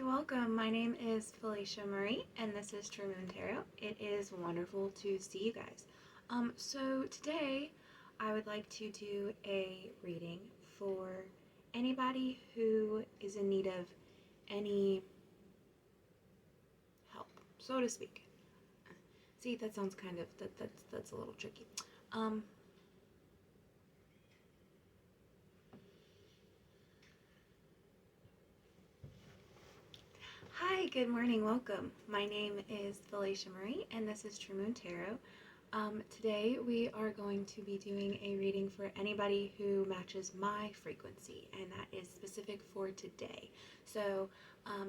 Hi, welcome. My name is FeleciaMarie, and this is True Moon Tarot. It is wonderful to see you guys. So today I would like to do a reading for anybody who is in need of any help, so to speak. See, that sounds kind of that's a little tricky. Hi, good morning, welcome. My name is FeleciaMarie, and this is True Moon Tarot. Today we are going to be doing a reading for anybody who matches my frequency, and that is specific for today. So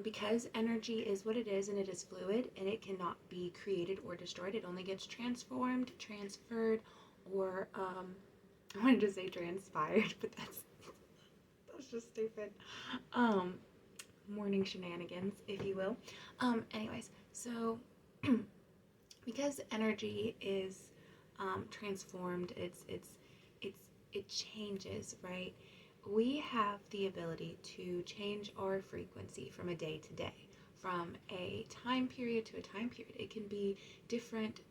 because energy is what it is, and it is fluid, and it cannot be created or destroyed, it only gets transformed, transferred, or I wanted to say transpired, but that's just stupid. Morning shenanigans, if you will. Anyways, so because energy is transformed, it changes, right? We have the ability to change our frequency from a day to day, from a time period to a time period. It can be different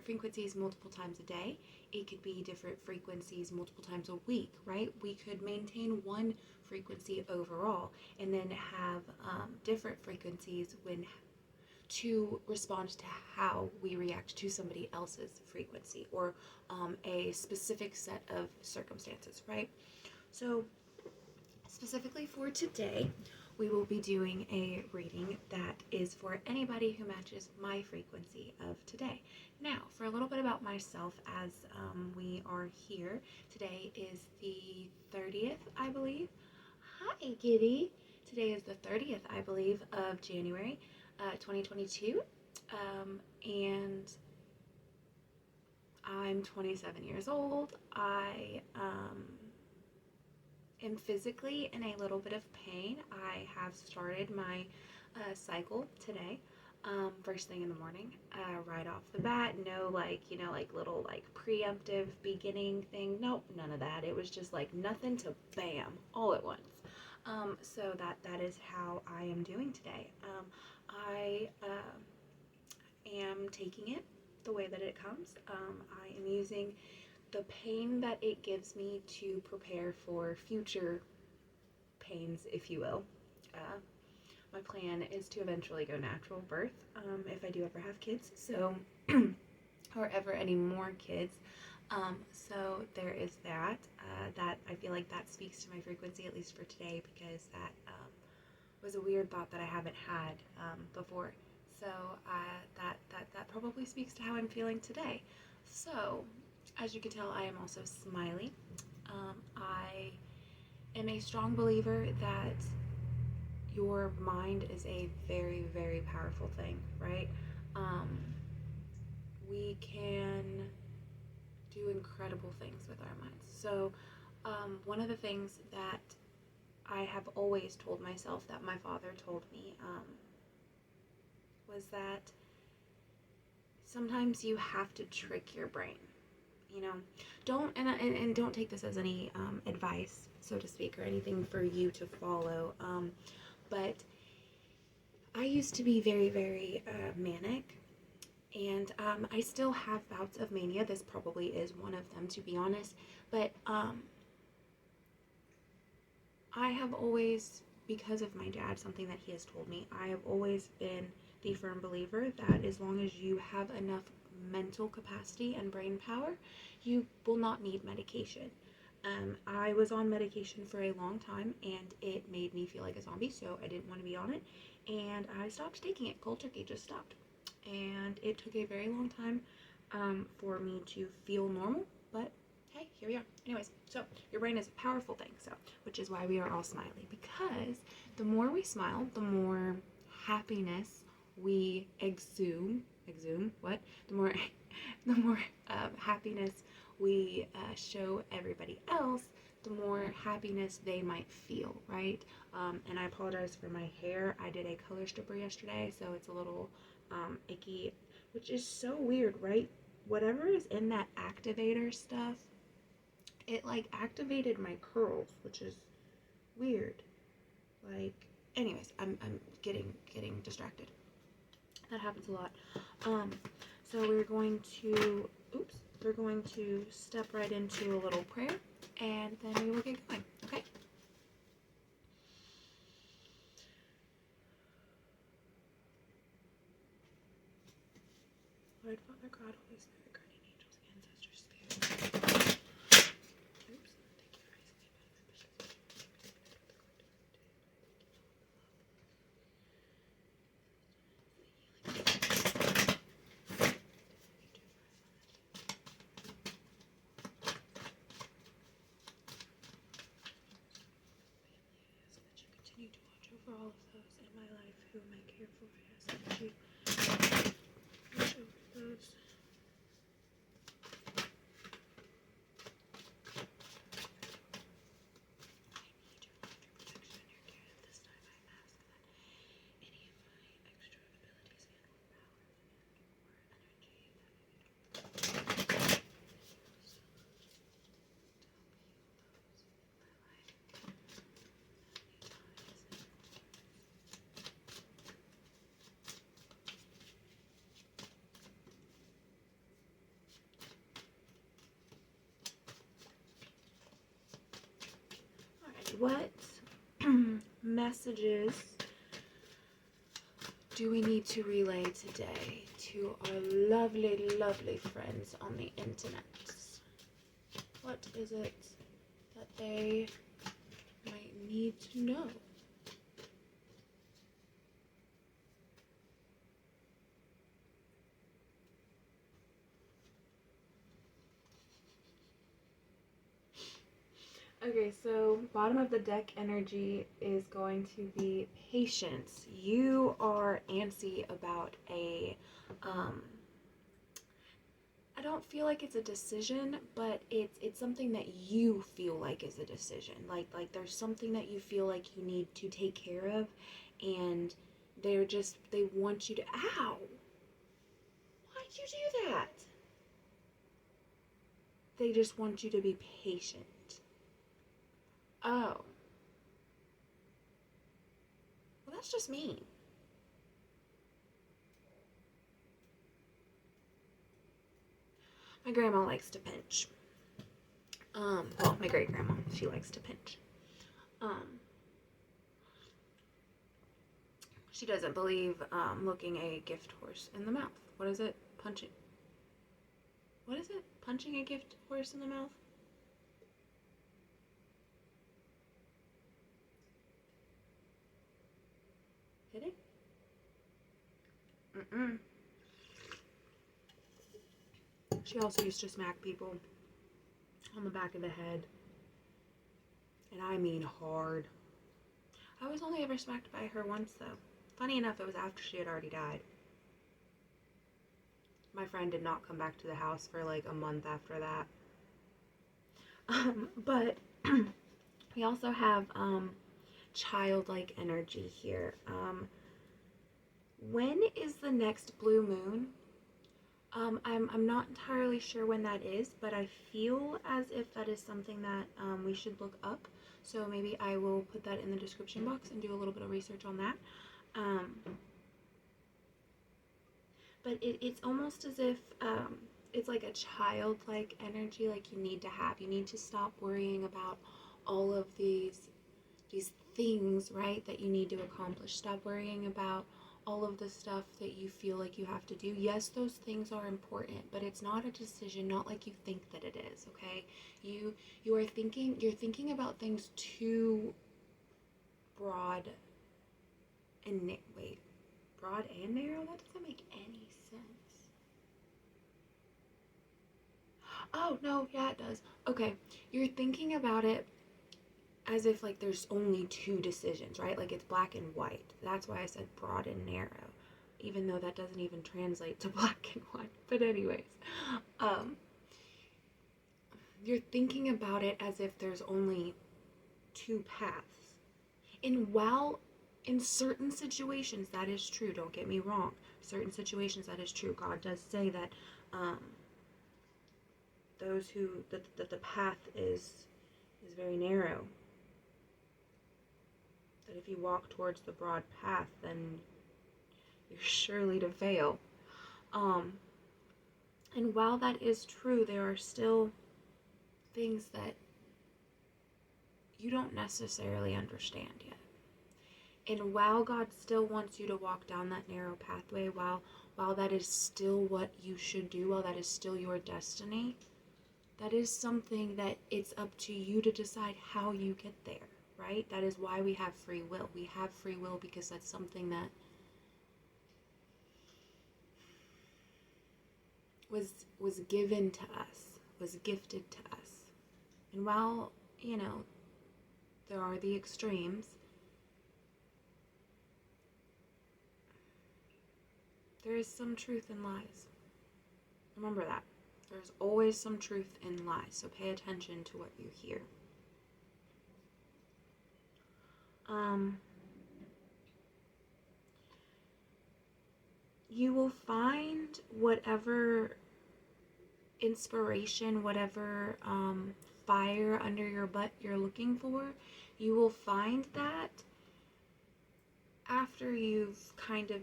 frequencies multiple times a day. It could be different frequencies multiple times a week, right? We could maintain one frequency overall and then have different frequencies when to respond to how we react to somebody else's frequency or a specific set of circumstances, right? So specifically for today, we will be doing a reading that is for anybody who matches my frequency of today. Now, for a little bit about myself, as we are here, today is the 30th, I believe. Hi, Giddy. Today is the 30th, I believe, of January 2022, and I'm 27 years old. I am physically in a little bit of pain. I have started my cycle today, first thing in the morning, right off the bat. No, little preemptive beginning thing. Nope, none of that. It was just like nothing to bam all at once. So that is how I am doing today. I am taking it the way that it comes. I am using the pain that it gives me to prepare for future pains, if you will. My plan is to eventually go natural birth if I do ever have kids, so or ever any more kids. So there is that. That I feel like that speaks to my frequency, at least for today, because that was a weird thought that I haven't had before. So that probably speaks to how I'm feeling today. So as you can tell, I am also smiley. I am a strong believer that your mind is a very, very powerful thing, right? We can do incredible things with our minds. So one of the things that I have always told myself, that my father told me, was that sometimes you have to trick your brain. You know, don't take this as any advice, so to speak, or anything for you to follow. But I used to be very, very manic, and I still have bouts of mania. This probably is one of them, to be honest. But I have always, because of my dad, something that he has told me, I have always been the firm believer that as long as you have enough mental capacity and brain power, you will not need medication. I was on medication for a long time, and it made me feel like a zombie, so I didn't want to be on it, and I stopped taking it. Cold turkey, just stopped. And it took a very long time for me to feel normal, but hey, here we are. Anyways, so your brain is a powerful thing, so which is why we are all smiley, because the more we smile, the more happiness we exude. What? The more happiness we show everybody else, the more happiness they might feel, right? And I apologize for my hair. I did a color stripper yesterday, so it's a little icky, which is so weird, right? Whatever is in that activator stuff, it like activated my curls, which is weird. Like, anyways, I'm getting distracted. That happens a lot. So we're going to step right into a little prayer, and then we will get going. Okay. Lord, Father, God, Holy Spirit, guardian angels, ancestors, spirits. Oops. Thank you for raising me above my precious. Continue to watch over all of those in my life who I care for. I ask that you watch over those. I need your love, your protection, and your care. At this time, I ask that any of my extra abilities and or powers and or energy that I what messages do we need to relay today to our lovely, lovely friends on the internet? What is it that they might need to know? Okay, so bottom of the deck energy is going to be patience. You are antsy about I don't feel like it's a decision, but it's something that you feel like is a decision. Like there's something that you feel like you need to take care of, and they want you to, ow! Why'd you do that? They just want you to be patient. Oh. Well, that's just mean. My grandma likes to pinch. Well, my great grandma, she likes to pinch. She doesn't believe looking a gift horse in the mouth. What is it? Punching. What is it? Punching a gift horse in the mouth? Hitting? She also used to smack people on the back of the head. And I mean hard. I was only ever smacked by her once, though. Funny enough, it was after she had already died. My friend did not come back to the house for like a month after that. But we also have childlike energy here. When is the next blue moon? I'm not entirely sure when that is, but I feel as if that is something that we should look up. So maybe I will put that in the description box and do a little bit of research on that. But it's almost as if it's like a childlike energy, like you need to stop worrying about all of these things, right, that you need to accomplish. Stop worrying about all of the stuff that you feel like you have to do. Yes, those things are important, but it's not a decision, not like you think that it is, okay? You're thinking about things too broad and broad and narrow? That doesn't make any sense. Oh, no, yeah, it does. Okay, you're thinking about it as if like there's only two decisions, right? Like it's black and white. That's why I said broad and narrow, even though that doesn't even translate to black and white. But anyways, you're thinking about it as if there's only two paths. And while in certain situations that is true, don't get me wrong, certain situations that is true. God does say that that the path is very narrow. that if you walk towards the broad path, then you're surely to fail. And while that is true, there are still things that you don't necessarily understand yet. And while God still wants you to walk down that narrow pathway, while that is still what you should do, while that is still your destiny, that is something that it's up to you to decide how you get there, right? That is why we have free will. We have free will because that's something that was given to us, was gifted to us. And while, there are the extremes, there is some truth in lies. Remember that. There's always some truth in lies, so pay attention to what you hear. You will find whatever inspiration, whatever fire under your butt you're looking for. You will find that after you've kind of,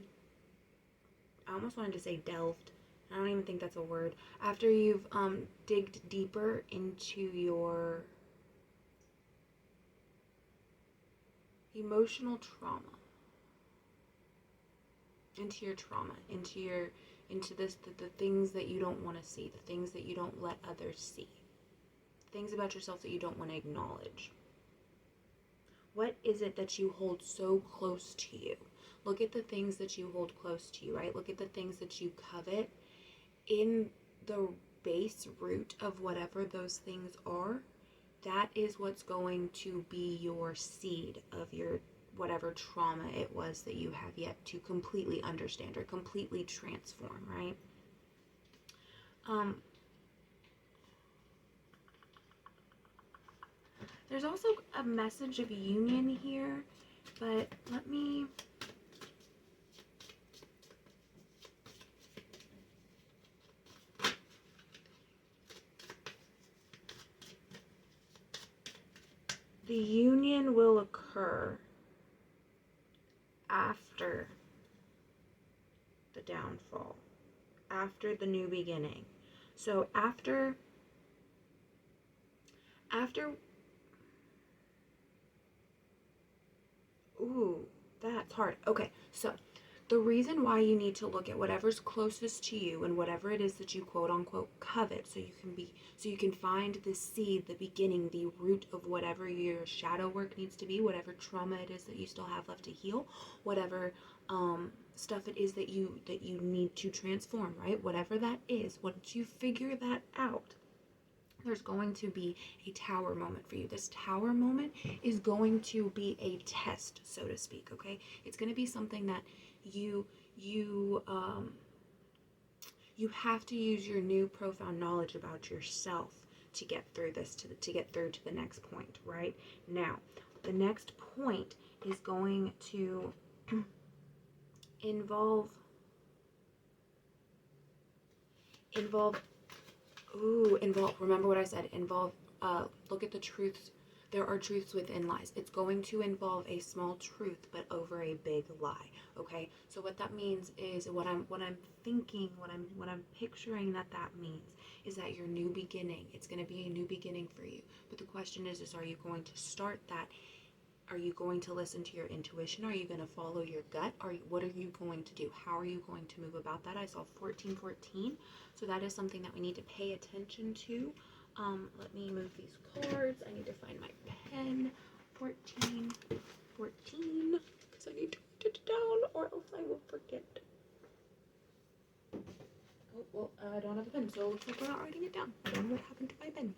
I almost wanted to say delved, I don't even think that's a word, after you've digged deeper into your emotional trauma, into your trauma, into the things that you don't want to see, the things that you don't let others see, things about yourself that you don't want to acknowledge. What is it that you hold so close to you? Look at the things that you hold close to you, right? Look at the things that you covet. In the base root of whatever those things are, that is what's going to be your seed of your whatever trauma it was that you have yet to completely understand or completely transform, right? There's also a message of union here, but let me... The union will occur after the downfall, after the new beginning. So after ooh, that's hard. Okay, so the reason why you need to look at whatever's closest to you and whatever it is that you quote unquote covet, so you can find the seed, the beginning, the root of whatever your shadow work needs to be, whatever trauma it is that you still have left to heal, whatever stuff it is that you need to transform, right? Whatever that is, once you figure that out, there's going to be a tower moment for you. This tower moment is going to be a test, so to speak, okay? It's going to be something that you have to use your new profound knowledge about yourself to get through this, to get through to the next point, right? Now, the next point is going to involve remember what I said, look at the truths. There are truths within lies. It's going to involve a small truth, but over a big lie, okay? So what that means is, what I'm thinking, what I'm picturing that means is that your new beginning, it's going to be a new beginning for you. But the question is are you going to start that? Are you going to listen to your intuition? Are you going to follow your gut? What are you going to do? How are you going to move about that? I saw 1414, so that is something that we need to pay attention to. Let me move these cards. I need to find my pen. 14, because I need to write it down, or else I will forget. Oh, well, I don't have a pen, so it looks like we're not writing it down. I don't know what happened to my pen.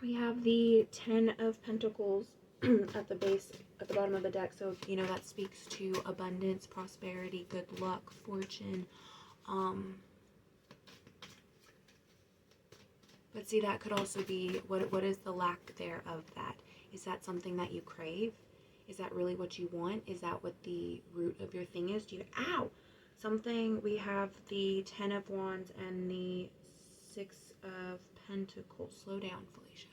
We have the 10 of Pentacles at the bottom of the deck. So, that speaks to abundance, prosperity, good luck, fortune. But see, that could also be, what is the lack there of that? Is that something that you crave? Is that really what you want? Is that what the root of your thing is? We have the 10 of Wands and the 6 of Pentacles. Slow down, Felicia.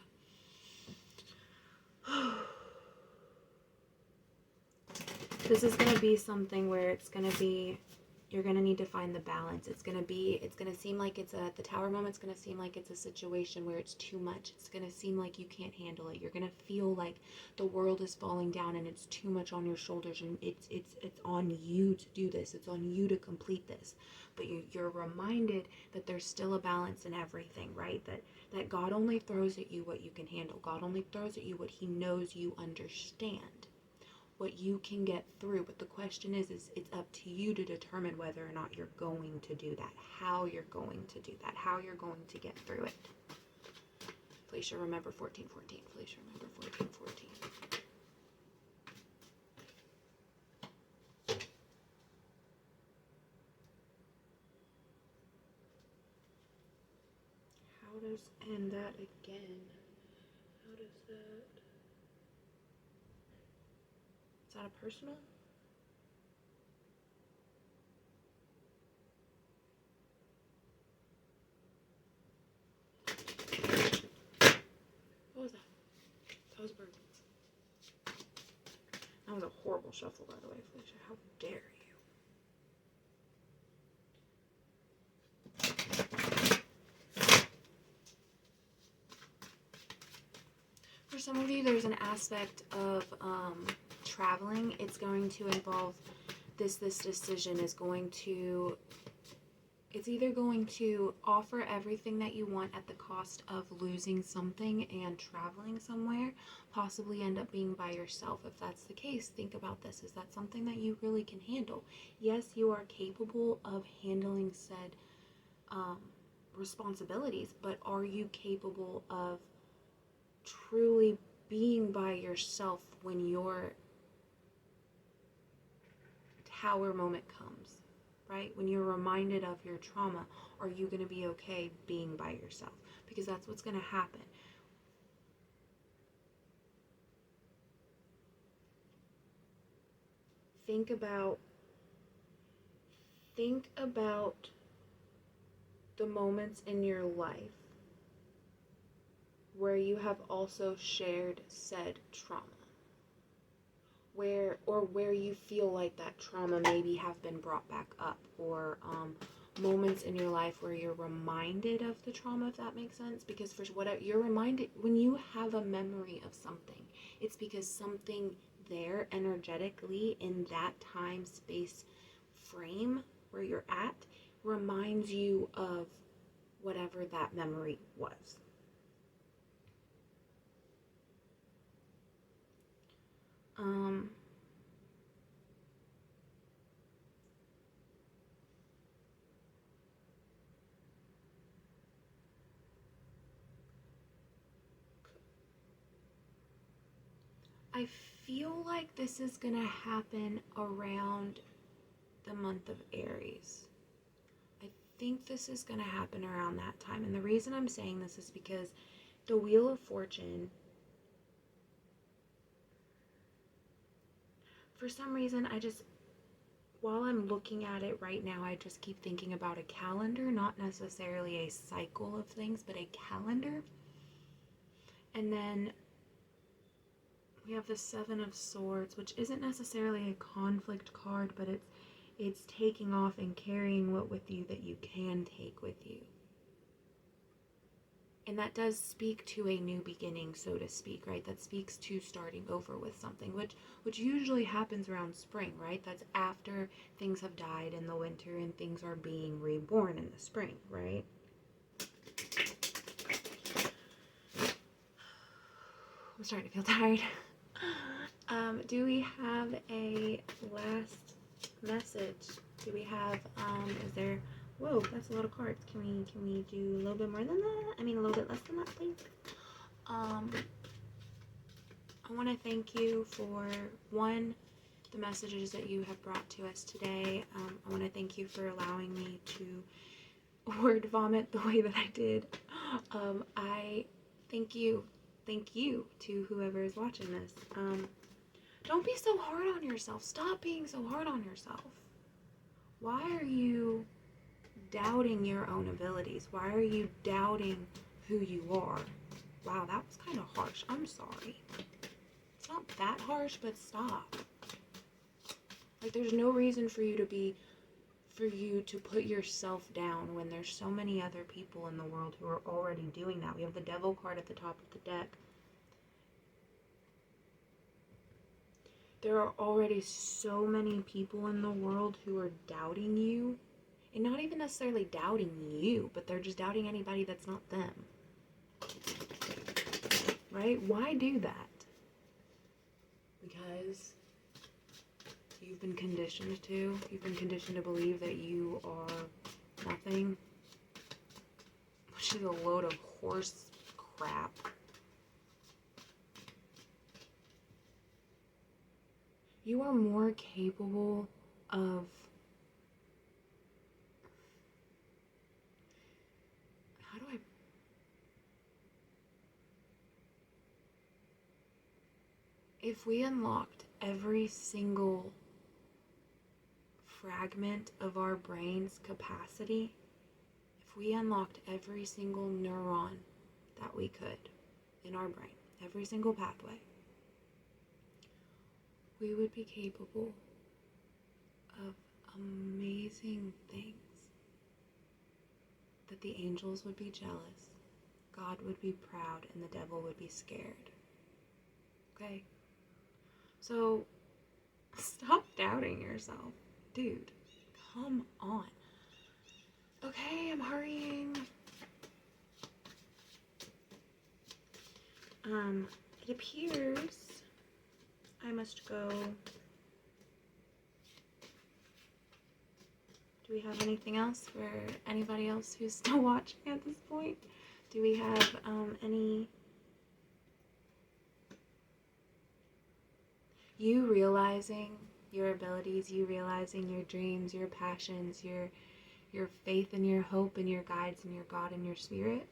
This is going to be something where it's going to be, you're going to need to find the balance. It's going to seem like the Tower moment's going to seem like it's a situation where it's too much. It's going to seem like you can't handle it. You're going to feel like the world is falling down and it's too much on your shoulders, and it's on you to do this. It's on you to complete this. But you're reminded that there's still a balance in everything, right? That God only throws at you what you can handle. God only throws at you what he knows you understand, what you can get through. But the question is it's up to you to determine whether or not you're going to do that, how you're going to do that, how you're going to get through it. Felicia, remember 1414. Felicia, remember 1414. How does, and that again, how does that, is that a personal? What was that? That was a bird. That was a horrible shuffle, by the way, Felicia. How dare you? For some of you, there's an aspect of traveling. It's going to involve this decision is going to, it's either going to offer everything that you want at the cost of losing something and traveling somewhere, possibly end up being by yourself. If that's the case, think about this. Is that something that you really can handle? Yes, you are capable of handling said responsibilities, but are you capable of truly being by yourself when your Tower moment comes, right? When you're reminded of your trauma, are you going to be okay being by yourself? Because that's what's going to happen. Think about the moments in your life where you have also shared said trauma, where you feel like that trauma maybe have been brought back up, or moments in your life where you're reminded of the trauma, if that makes sense. Because for whatever you're reminded, when you have a memory of something, it's because something there energetically in that time space frame where you're at reminds you of whatever that memory was. I feel like this is going to happen around the month of Aries. I think this is going to happen around that time. And the reason I'm saying this is because the Wheel of Fortune, for some reason, while I'm looking at it right now, I just keep thinking about a calendar, not necessarily a cycle of things, but a calendar. And then we have the Seven of Swords, which isn't necessarily a conflict card, but it's taking off and carrying what with you that you can take with you. And that does speak to a new beginning, so to speak, right? That speaks to starting over with something, which usually happens around spring, right? That's after things have died in the winter and things are being reborn in the spring, right? I'm starting to feel tired. Do we have a last message? Do we have, is there, whoa, that's a lot of cards. Can we do a little bit more than that? I mean, a little bit less than that, please. I want to thank you for, one, the messages that you have brought to us today. I want to thank you for allowing me to word vomit the way that I did. I thank you to whoever is watching this. Don't be so hard on yourself. Stop being so hard on yourself. Why are you doubting your own abilities? Why are you doubting who you are? Wow, that was kind of harsh. I'm sorry. It's not that harsh, but stop. Like, there's no reason for you to put yourself down when there's so many other people in the world who are already doing that. We have the Devil card at the top of the deck. There are already so many people in the world who are doubting you. And not even necessarily doubting you, but they're just doubting anybody that's not them. Right? Why do that? Because you've been conditioned to. You've been conditioned to believe that you are nothing. Which is a load of horse crap. You are more capable of if we unlocked every single fragment of our brain's capacity, if we unlocked every single neuron that we could in our brain, every single pathway, we would be capable of amazing things. That the angels would be jealous, God would be proud, and the devil would be scared. Okay? So, stop doubting yourself. Dude, come on. Okay, I'm hurrying. It appears I must go. Do we have anything else for anybody else who's still watching at this point? Do we have any... You realizing your abilities, you realizing your dreams, your passions, your faith and your hope and your guides and your God and your spirit.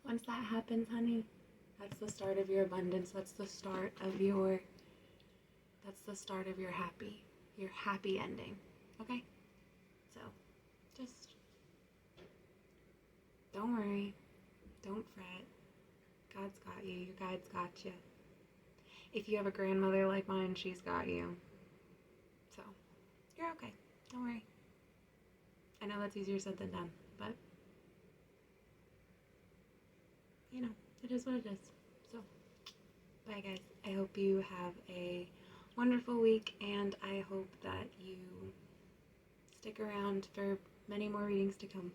Once that happens, honey, that's the start of your abundance. That's the start of your happy ending. Okay? So, just don't worry. Don't fret. God's got you. Your guide's got you. If you have a grandmother like mine, she's got you. So, you're okay. Don't worry. I know that's easier said than done, but, you know, it is what it is. So, bye guys. I hope you have a wonderful week, and I hope that you stick around for many more readings to come.